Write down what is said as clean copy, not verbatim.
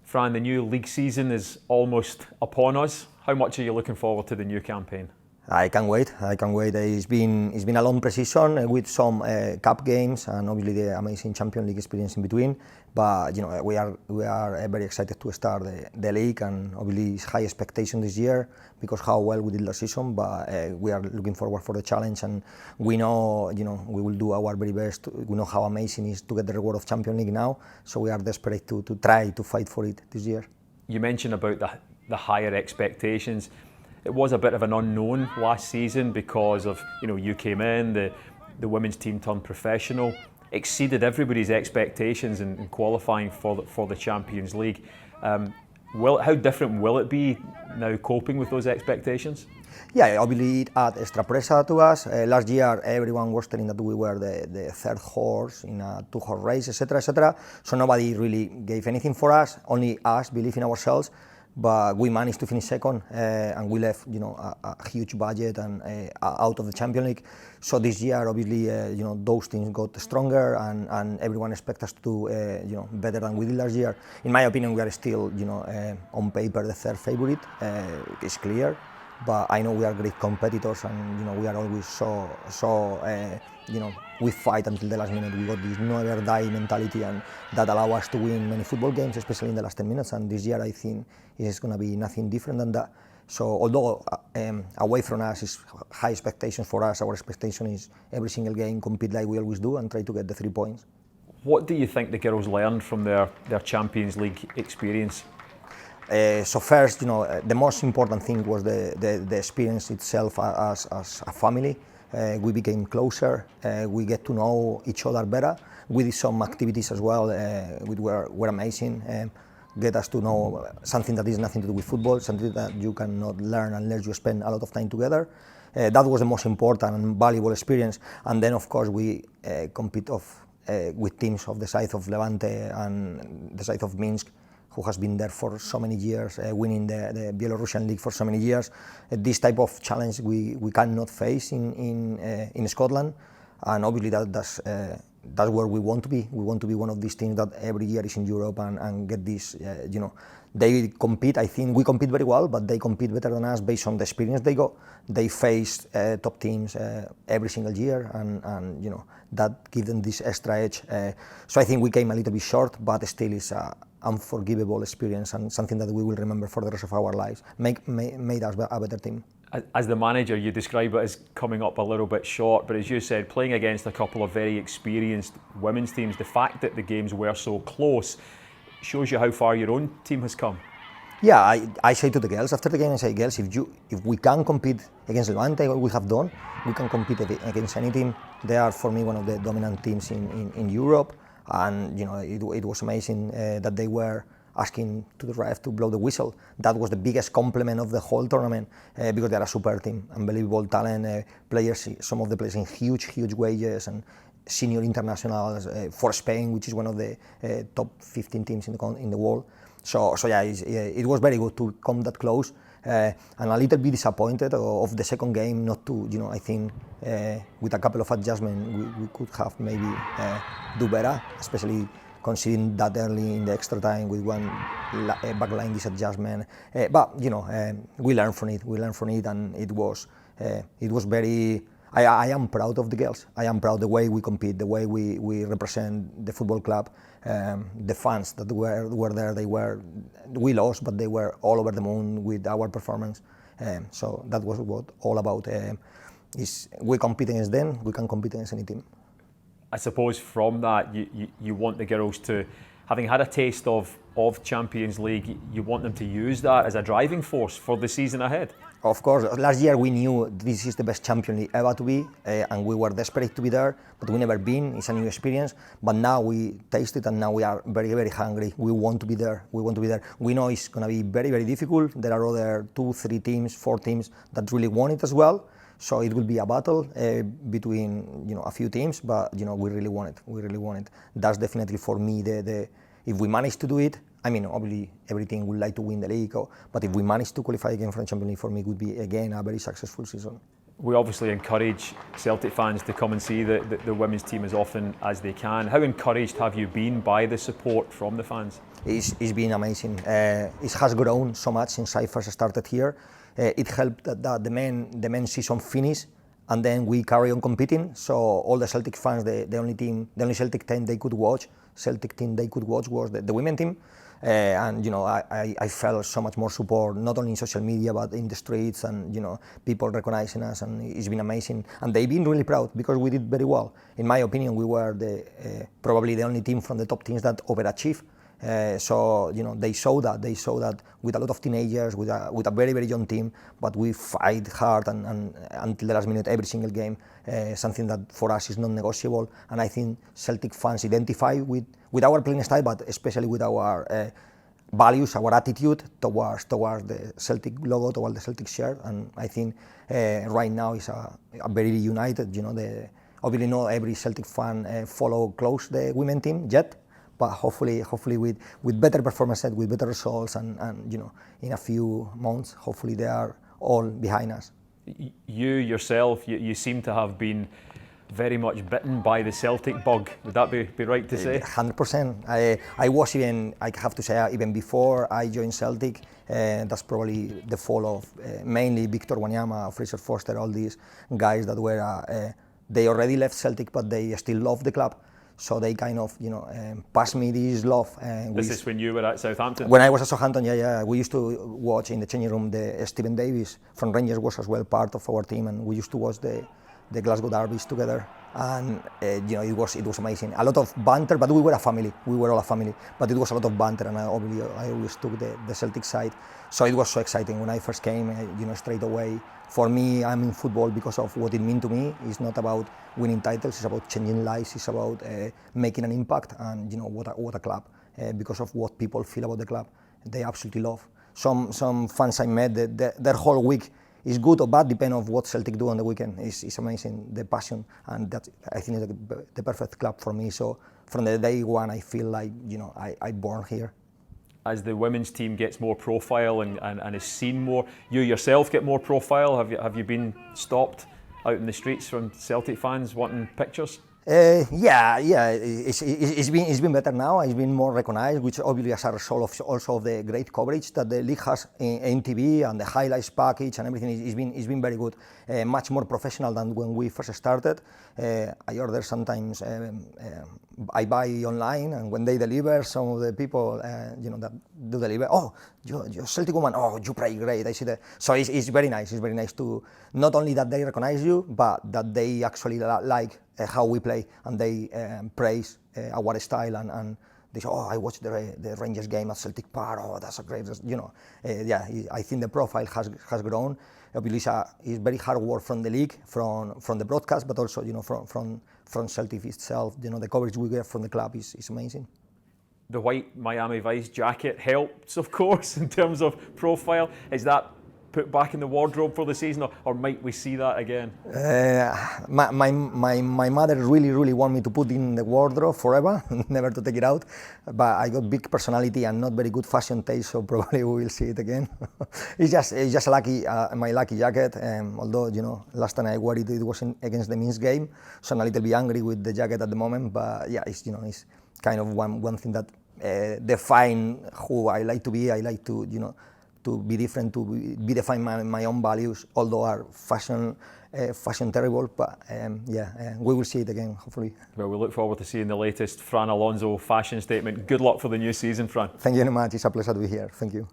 Fran, the new league season is almost upon us. How much are you looking forward to the new campaign? I can't wait. It's been a long pre-season with some cup games and obviously the amazing Champions League experience in between. But we are very excited to start the league, and obviously it's high expectation this year because how well we did last season. But we are looking forward for the challenge, and we know we will do our very best. We know how amazing it is to get the reward of Champions League now, so we are desperate to try to fight for it this year. You mentioned about the higher expectations. It was a bit of an unknown last season because of, you came in, the women's team turned professional, exceeded everybody's expectations in qualifying for the Champions League. How different will it be now coping with those expectations? Yeah, obviously it added extra pressure to us. Last year everyone was telling that we were the third horse in a two-horse race, etc. So nobody really gave anything for us, only us believe in ourselves. But we managed to finish second, and we left, a huge budget and out of the Champions League. So this year, obviously, those teams got stronger, and everyone expects us to do, better than we did last year. In my opinion, we are still, on paper, the third favorite. It's clear, but I know we are great competitors, and we are always we fight until the last minute. We got this never die mentality, and that allows us to win many football games, especially in the last 10 minutes. And this year, I think it's going to be nothing different than that. So although away from us is high expectations for us, our expectation is every single game compete like we always do and try to get the 3 points. What do you think the girls learned from their Champions League experience? So first, the most important thing was the experience itself as a family. We became closer, we get to know each other better. We did some activities as well, which were amazing, get us to know something that is nothing to do with football, something that you cannot learn unless you spend a lot of time together. That was the most important and valuable experience. And then of course we compete with teams of the size of Levante and the size of Minsk, who has been there for so many years, winning the Belarusian league for so many years. This type of challenge we cannot face in Scotland, and obviously that's where we want to be. We want to be one of these teams that every year is in Europe and get this, They compete, I think we compete very well, but they compete better than us based on the experience they got. They face top teams every single year, and that gives them this extra edge. So I think we came a little bit short, but still is an unforgivable experience and something that we will remember for the rest of our lives. Made us a better team. As the manager, you describe it as coming up a little bit short, but as you said, playing against a couple of very experienced women's teams, the fact that the games were so close shows you how far your own team has come. Yeah, I say to the girls, after the game I say, girls, if we can compete against Levante, what we have done, we can compete against any team. They are, for me, one of the dominant teams in Europe, and it was amazing that they were asking to the ref to blow the whistle. That was the biggest compliment of the whole tournament, because they are a super team, unbelievable talent, players, some of the players in huge wages, and senior internationals for Spain, which is one of the top 15 teams in the world. So yeah, it was very good to come that close, and a little bit disappointed of the second game not to, I think with a couple of adjustments we could have maybe do better, especially considering that early in the extra time with one backline disadjustment. But we learned from it, and it was very. I am proud of the girls. I am proud the way we compete, the way we represent the football club. The fans that were there, we lost, but they were all over the moon with our performance. So that was what all about. Is we compete against them, we can compete against any team. I suppose from that you want the girls to, having had a taste of Champions League, you want them to use that as a driving force for the season ahead. Of course, last year we knew this is the best Champions League ever to be, and we were desperate to be there, but we never been. It's a new experience, but now we taste it, and now we are very hungry. We want to be there. We know it's going to be very difficult. There are other 2, 3 teams, 4 teams that really want it as well. So it will be a battle between a few teams, but we really want it. That's definitely for me if we manage to do it. I mean, obviously every team would like to win the league, but if we manage to qualify again for the Champions League, for me it would be again a very successful season. We obviously encourage Celtic fans to come and see the women's team as often as they can. How encouraged have you been by the support from the fans? It's been amazing. It has grown so much since I first started here. It helped that the men season finished, and then we carry on competing. So all the Celtic fans, the only Celtic team they could watch was the women team. And I felt so much more support, not only in social media but in the streets, and people recognizing us, and it's been amazing. And they've been really proud because we did very well. In my opinion, we were probably the only team from the top teams that overachieved. So they saw that with a lot of teenagers, with a very, very young team, but we fight hard and until the last minute every single game, something that for us is non-negotiable. And I think Celtic fans identify with our playing style, but especially with our values, our attitude towards the Celtic logo, towards the Celtic shirt. And I think right now is a very united. Obviously not every Celtic fan follow close the women team yet. But hopefully with better performances, with better results, and in a few months, hopefully they are all behind us. You yourself, you seem to have been very much bitten by the Celtic bug. Would that be right to say? 100%. I was even, I have to say, even before I joined Celtic, that's probably the fall of mainly Victor Wanyama, Fraser Forster, all these guys that were, they already left Celtic, but they still love the club. So they kind of, passed me this love. This is when you were at Southampton? When I was at Southampton, yeah. We used to watch in the changing room, the Stephen Davis from Rangers was as well part of our team, and we used to watch the Glasgow derbies together. And it was amazing. A lot of banter, but we were a family. We were all a family. But it was a lot of banter, and I always took the Celtic side. So it was so exciting when I first came. Straight away. For me, I'm in football because of what it means to me. It's not about winning titles. It's about changing lives. It's about making an impact. And what a club. Because of what people feel about the club, they absolutely love. Some fans I met, their whole week is good or bad, depending on what Celtic do on the weekend. It's amazing, the passion, and that I think is the perfect club for me. So from the day one, I feel like I born here. As the women's team gets more profile and is seen more, you yourself get more profile. Have you been stopped out in the streets from Celtic fans wanting pictures? Yeah. It's been better now. It's been more recognized, which obviously is a result also of the great coverage that the league has in TV and the highlights package and everything. It's been very good, much more professional than when we first started. I order sometimes. I buy online, and when they deliver, some of the people that do deliver, oh, you're Celtic woman, oh, you play great. I see that. So it's very nice. It's very nice to not only that they recognize you, but that they actually like how we play, and they praise our style, and they say, oh, I watched the Rangers game at Celtic Park. Oh, that's a great, I think the profile has grown. Obviously, it's very hard work from the league, from the broadcast, but also from Celtic itself. The coverage we get from the club is amazing. The white Miami Vice jacket helps, of course, in terms of profile. Is that put back in the wardrobe for the season, or might we see that again? My mother really want me to put in the wardrobe forever, never to take it out. But I got big personality and not very good fashion taste, so probably we will see it again. It's just lucky, my lucky jacket. Although last time I wore it, it was against the Minsk game, so I'm a little bit angry with the jacket at the moment. But yeah, it's kind of one thing that define who I like to be. I like to be different, to be define my own values, although are fashion terrible, but we will see it again, hopefully. Well, we look forward to seeing the latest Fran Alonso fashion statement. Good luck for the new season, Fran. Thank you very much. It's a pleasure to be here. Thank you.